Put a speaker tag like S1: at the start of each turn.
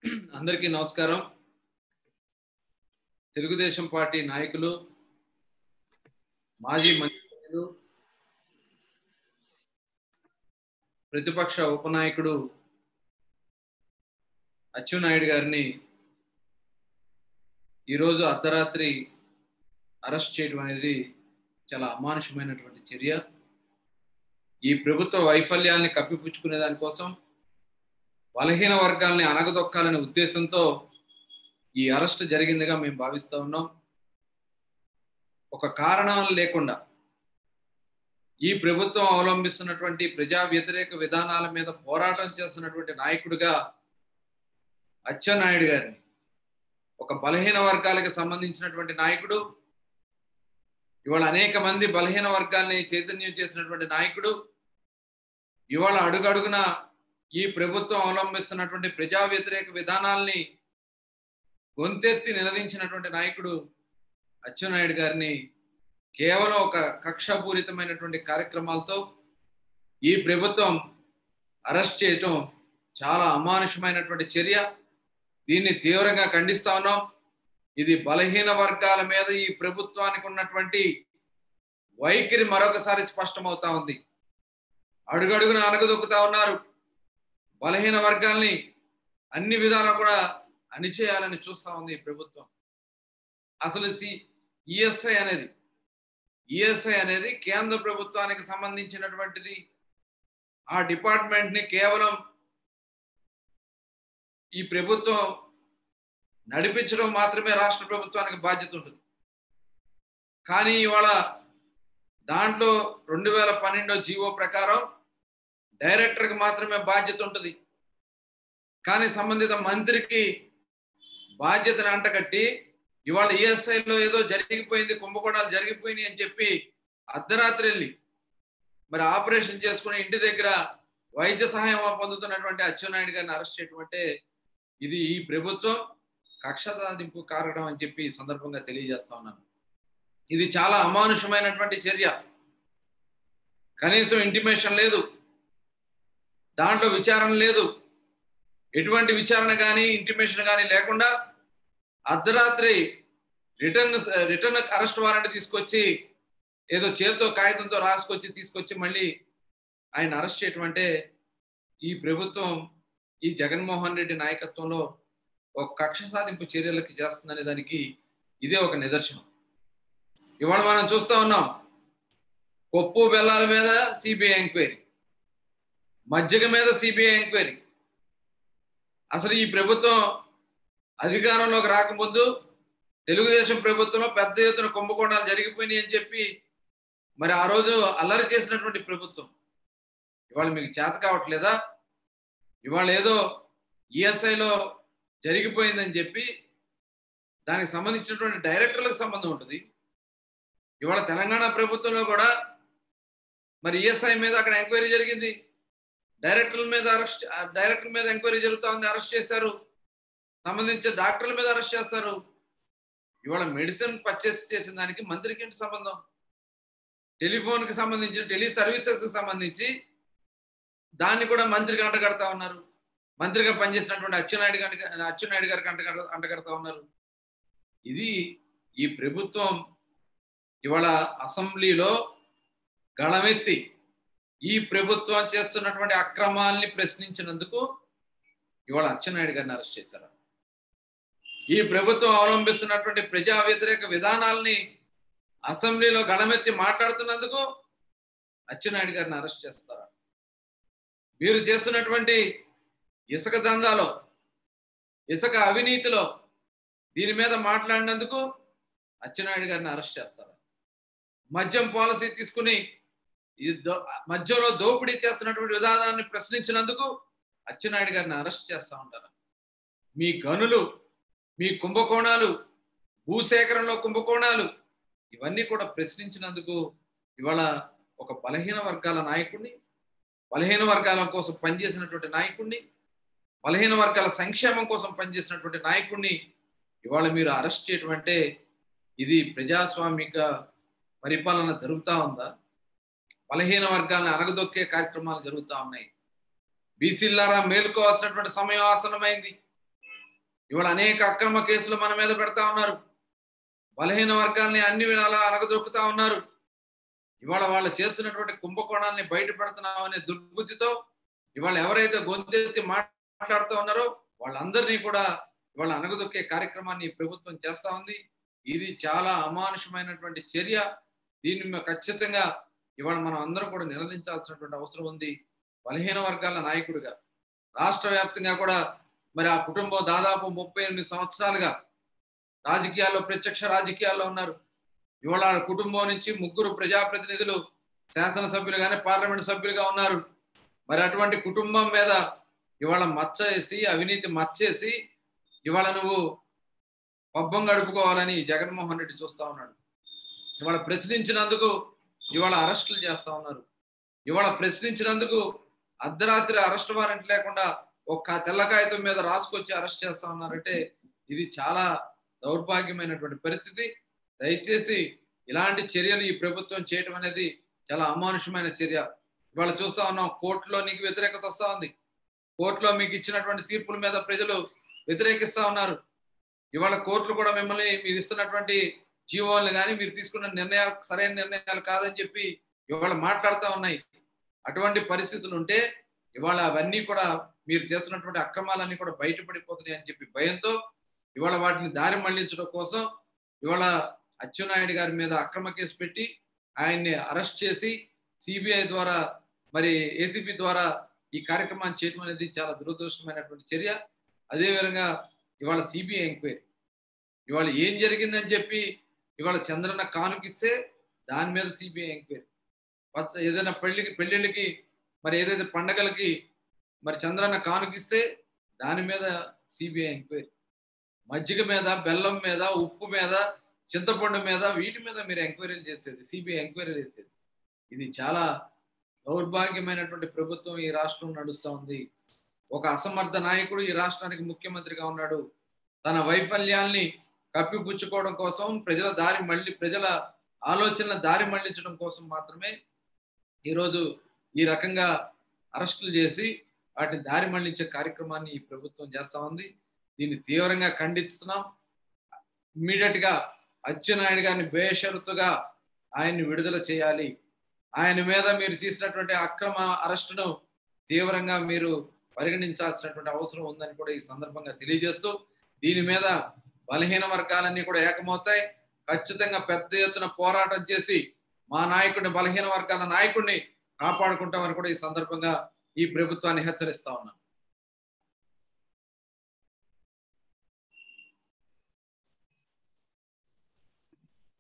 S1: అందరికీ నమస్కారం. తెలుగుదేశం పార్టీ నాయకులు, మాజీ మంత్రులు, ప్రతిపక్ష ఉపనాయకుడు అచ్చెన్నాయుడు గారిని ఈరోజు అర్ధరాత్రి అరెస్ట్ చేయడం అనేది చాలా అమానుషమైనటువంటి చర్య. ఈ ప్రభుత్వ వైఫల్యాన్ని కప్పిపుచ్చుకునే దానికోసం, బలహీన వర్గాల్ని అణగదొక్కాలనే ఉద్దేశంతో ఈ అరెస్ట్ జరిగిందిగా మేము భావిస్తూ ఉన్నాం. ఒక కారణం లేకుండా ఈ ప్రభుత్వం అవలంబిస్తున్నటువంటి ప్రజా వ్యతిరేక విధానాల మీద పోరాటం చేస్తున్నటువంటి నాయకుడిగా అచ్చెన్నాయుడు గారిని, ఒక బలహీన వర్గాలకు సంబంధించినటువంటి నాయకుడు, ఇవాళ అనేక మంది బలహీన వర్గాల్ని చైతన్యం చేసినటువంటి నాయకుడు, ఇవాళ అడుగడుగున ఈ ప్రభుత్వం అవలంబిస్తున్నటువంటి ప్రజా వ్యతిరేక విధానాల్ని గొంతెత్తి నిలదించినటువంటి నాయకుడు అచ్చెన్నాయుడు గారిని కేవలం ఒక కక్షపూరితమైనటువంటి కార్యక్రమాలతో ఈ ప్రభుత్వం అరెస్ట్ చేయటం చాలా అమానుషమైనటువంటి చర్య. దీన్ని తీవ్రంగా ఖండిస్తా ఉన్నాం. ఇది బలహీన వర్గాల మీద ఈ ప్రభుత్వానికి ఉన్నటువంటి వైఖరి మరొకసారి స్పష్టమవుతా ఉంది. అడుగడుగున అణగదొక్కుతా ఉన్నారు. బలహీన వర్గాల్ని అన్ని విధాలా కూడా అణిచేయాలని చూస్తా ఉంది ఈ ప్రభుత్వం. అసలు ఈఎస్ఐ అనేది కేంద్ర ప్రభుత్వానికి సంబంధించినటువంటిది. ఆ డిపార్ట్మెంట్ ని కేవలం ఈ ప్రభుత్వం నడిపించడం మాత్రమే రాష్ట్ర ప్రభుత్వానికి బాధ్యత ఉంటుంది. కానీ ఇవాళ దాంట్లో 2012 జీవో ప్రకారం డైరెక్టర్కి మాత్రమే బాధ్యత ఉంటుంది. కానీ సంబంధిత మంత్రికి బాధ్యతను అంటగట్టి ఇవాళ ఈఎస్ఐలో ఏదో జరిగిపోయింది, కుంభకోణాలు జరిగిపోయినాయి అని చెప్పి అర్ధరాత్రి వెళ్ళి మరి ఆపరేషన్ చేసుకుని ఇంటి దగ్గర వైద్య సహాయం పొందుతున్నటువంటి అచ్చెన్నాయుడు గారిని అరెస్ట్ చేయడం అంటే ఇది ఈ ప్రభుత్వం కక్ష సాధింపు కారణం అని చెప్పి ఈ సందర్భంగా తెలియజేస్తా ఉన్నాను. ఇది చాలా అమానుషమైనటువంటి చర్య. కనీసం ఇంటిమేషన్ లేదు, దాంట్లో విచారణ లేదు. ఎటువంటి విచారణ కానీ ఇంటిమేషన్ కానీ లేకుండా అర్ధరాత్రి రిటర్న్ అరెస్ట్ వారెంట్ తీసుకొచ్చి ఏదో చేతితో కాగితంతో తీసుకొచ్చి మళ్ళీ ఆయన అరెస్ట్ చేయటం అంటే ఈ ప్రభుత్వం ఈ జగన్మోహన్ రెడ్డి నాయకత్వంలో ఒక కక్ష సాధింపు చర్యలకి చేస్తుందనే దానికి ఇదే ఒక నిదర్శనం. ఇవాళ మనం చూస్తా ఉన్నాం, పప్పు బెల్లాల మీద సిబిఐ ఎంక్వైరీ, మజ్జిగ మీద సిబిఐ ఎంక్వైరీ. అసలు ఈ ప్రభుత్వం అధికారంలోకి రాకముందు తెలుగుదేశం ప్రభుత్వంలో పెద్ద ఎత్తున కుంభకోణాలు జరిగిపోయినాయి అని చెప్పి మరి ఆ రోజు అల్లరి చేసినటువంటి ప్రభుత్వం ఇవాళ మీకు చేత కావట్లేదా? ఇవాళ ఏదో ఈఎస్ఐలో జరిగిపోయిందని చెప్పి దానికి సంబంధించినటువంటి డైరెక్టర్లకు సంబంధం ఉంటుంది. ఇవాళ తెలంగాణ ప్రభుత్వంలో కూడా మరి ఈఎస్ఐ మీద అక్కడ ఎంక్వైరీ జరిగింది, డైరెక్టర్ మీద ఎంక్వైరీ జరుగుతూ ఉంది, అరెస్ట్ చేశారు. సంబంధించిన డాక్టర్ల మీద అరెస్ట్ చేస్తారు. ఇవాళ మెడిసిన్ పర్చేస్ చేసిన దానికి మంత్రికి ఏంటి సంబంధం? టెలిఫోన్కి సంబంధించి, టెలి సర్వీసెస్కి సంబంధించి దాన్ని కూడా మంత్రికి అంటగడతా ఉన్నారు. మంత్రిగా పనిచేసినటువంటి అచ్చెన్నాయుడు గారికి అంటగడతా ఉన్నారు. ఇది ఈ ప్రభుత్వం ఇవాళ అసెంబ్లీలో గళమెత్తి ఈ ప్రభుత్వం చేస్తున్నటువంటి అక్రమాల్ని ప్రశ్నించినందుకు ఇవాళ అచ్చెన్నాయుడు గారిని అరెస్ట్ చేశారు. ఈ ప్రభుత్వం అవలంబిస్తున్నటువంటి ప్రజా వ్యతిరేక విధానాల్ని అసెంబ్లీలో గళమెత్తి మాట్లాడుతున్నందుకు అచ్చెన్నాయుడు గారిని అరెస్ట్ చేస్తారా? మీరు చేస్తున్నటువంటి ఇసుక దందాలో, ఇసుక అవినీతిలో దీని మీద మాట్లాడినందుకు అచ్చెన్నాయుడు గారిని అరెస్ట్ చేస్తారా? మద్యం పాలసీ తీసుకుని మధ్యలో దోపిడీ చేస్తున్నటువంటి విధానాన్ని ప్రశ్నించినందుకు అచ్చెన్నాయుడు గారిని అరెస్ట్ చేస్తా ఉంటారా? మీ గనులు, మీ కుంభకోణాలు, భూసేకరణలో కుంభకోణాలు ఇవన్నీ కూడా ప్రశ్నించినందుకు ఇవాళ ఒక బలహీన వర్గాల నాయకుడిని, బలహీన వర్గాల కోసం పనిచేసినటువంటి నాయకుడిని, బలహీన వర్గాల సంక్షేమం కోసం పనిచేసినటువంటి నాయకుడిని ఇవాళ మీరు అరెస్ట్ చేయటం అంటే ఇది ప్రజాస్వామిక పరిపాలన జరుగుతూ ఉందా? బలహీన వర్గాలను అరగదొక్కే కార్యక్రమాలు జరుగుతూ ఉన్నాయి. బీసీలారా మేలుకోవాల్సినటువంటి సమయం ఆసన్నమైంది. ఇవాళ అనేక అక్రమ కేసులు మన మీద పెడతా ఉన్నారు. బలహీన వర్గాల్ని అన్ని విధాలా అనగదొక్కుతా ఉన్నారు. ఇవాళ వాళ్ళు చేస్తున్నటువంటి కుంభకోణాలని బయట పెడుతున్నాం అనే దుర్బుద్ధితో ఇవాళ ఎవరైతే గొంతెత్తి మాట్లాడుతూ ఉన్నారో వాళ్ళందరినీ కూడా ఇవాళ అనగదొక్కే కార్యక్రమాన్ని ఈ ప్రభుత్వం చేస్తా ఉంది. ఇది చాలా అమానుషమైనటువంటి చర్య. దీన్ని ఖచ్చితంగా ఇవాళ మనం అందరం కూడా నిలదించాల్సినటువంటి అవసరం ఉంది. బలహీన వర్గాల నాయకుడిగా రాష్ట్ర వ్యాప్తంగా కూడా మరి ఆ కుటుంబం దాదాపు 38 సంవత్సరాలుగా రాజకీయాల్లో ప్రత్యక్ష రాజకీయాల్లో ఉన్నారు. ఇవాళ ఆ కుటుంబం నుంచి 3 ప్రజాప్రతినిధులు శాసనసభ్యులుగానే పార్లమెంట్ సభ్యులుగా ఉన్నారు. మరి అటువంటి కుటుంబం మీద ఇవాళ మచ్చ వేసి అవినీతి మచ్చేసి ఇవాళ నువ్వు పబ్బం గడుపుకోవాలని జగన్మోహన్ రెడ్డి చూస్తా ఉన్నాడు. ఇవాళ ప్రశ్నించినందుకు ఇవాళ అరెస్టులు చేస్తా ఉన్నారు. ఇవాళ ప్రశ్నించినందుకు అర్ధరాత్రి అరెస్ట్ వారెంట్ లేకుండా ఒక్క తెల్ల కాగితం మీద రాసుకొచ్చి అరెస్ట్ చేస్తా ఉన్నారంటే ఇది చాలా దౌర్భాగ్యమైనటువంటి పరిస్థితి. దయచేసి ఇలాంటి చర్యలు ఈ ప్రభుత్వం చేయటం అనేది చాలా అమానుషమైన చర్య. ఇవాళ చూస్తా ఉన్నాం, కోర్టులో నీకు వ్యతిరేకత వస్తా ఉంది. కోర్టులో మీకు ఇచ్చినటువంటి తీర్పుల మీద ప్రజలు వ్యతిరేకిస్తా ఉన్నారు. ఇవాళ కోర్టులు కూడా మిమ్మల్ని మీరు ఇస్తున్నటువంటి జీవోలను కానీ మీరు తీసుకున్న నిర్ణయాలు సరైన నిర్ణయాలు కాదని చెప్పి ఇవాళ మాట్లాడుతూ ఉన్నాయి. అటువంటి పరిస్థితులు ఉంటే ఇవాళ అవన్నీ కూడా మీరు చేస్తున్నటువంటి అక్రమాలన్నీ కూడా బయటపడిపోతున్నాయి అని చెప్పి భయంతో ఇవాళ వాటిని దారి మళ్లించడం కోసం ఇవాళ అచ్చెన్నాయుడు గారి మీద అక్రమ కేసు పెట్టి ఆయన్ని అరెస్ట్ చేసి సిబిఐ ద్వారా మరి ఏసీబీ ద్వారా ఈ కార్యక్రమాన్ని చేయడం అనేది చాలా దురదృష్టమైనటువంటి చర్య. అదేవిధంగా ఇవాళ సిబిఐ ఎంక్వైరీ ఇవాళ ఏం జరిగిందని చెప్పి ఇవాళ చంద్రన్న కానుకిస్తే దాని మీద సిబిఐ ఎంక్వైరీ. ఏదైనా పెళ్లిళ్ళకి మరి ఏదైతే పండగలకి మరి చంద్రన్న కానుకిస్తే దాని మీద సిబిఐ ఎంక్వైరీ. మజ్జిగ మీద, బెల్లం మీద, ఉప్పు మీద, చింతపండు మీద, వీటి మీద మీరు ఎంక్వైరీలు చేసేది, సిబిఐ ఎంక్వైరీ చేసేది. ఇది చాలా దౌర్భాగ్యమైనటువంటి ప్రభుత్వం ఈ రాష్ట్రం నడుస్తూ ఉంది. ఒక అసమర్థ నాయకుడు ఈ రాష్ట్రానికి ముఖ్యమంత్రిగా ఉన్నాడు. తన వైఫల్యాల్ని కప్పిపుచ్చుకోవడం కోసం ప్రజల ఆలోచనల దారి మళ్లించడం కోసం మాత్రమే ఈరోజు ఈ రకంగా అరెస్టులు చేసి వాటిని దారి మళ్లించే కార్యక్రమాన్ని ఈ ప్రభుత్వం చేస్తా ఉంది. దీన్ని తీవ్రంగా ఖండిస్తున్నాం. ఇమ్మీడియట్ గా అచ్చెన్నాయుడు గారిని బేషరతుగా ఆయన్ని విడుదల చేయాలి. ఆయన మీద మీరు చేసినటువంటి అక్రమ అరెస్టును తీవ్రంగా మీరు పరిగణించాల్సినటువంటి అవసరం ఉందని కూడా ఈ సందర్భంగా తెలియజేస్తూ దీని మీద బలహీన వర్గాలన్నీ కూడా ఏకమవుతాయి. ఖచ్చితంగా పెద్ద ఎత్తున పోరాటం చేసి మా నాయకుడిని, బలహీన వర్గాల నాయకుడిని కాపాడుకుంటామని కూడా ఈ సందర్భంగా ఈ ప్రభుత్వాన్ని హెచ్చరిస్తా ఉన్నాం.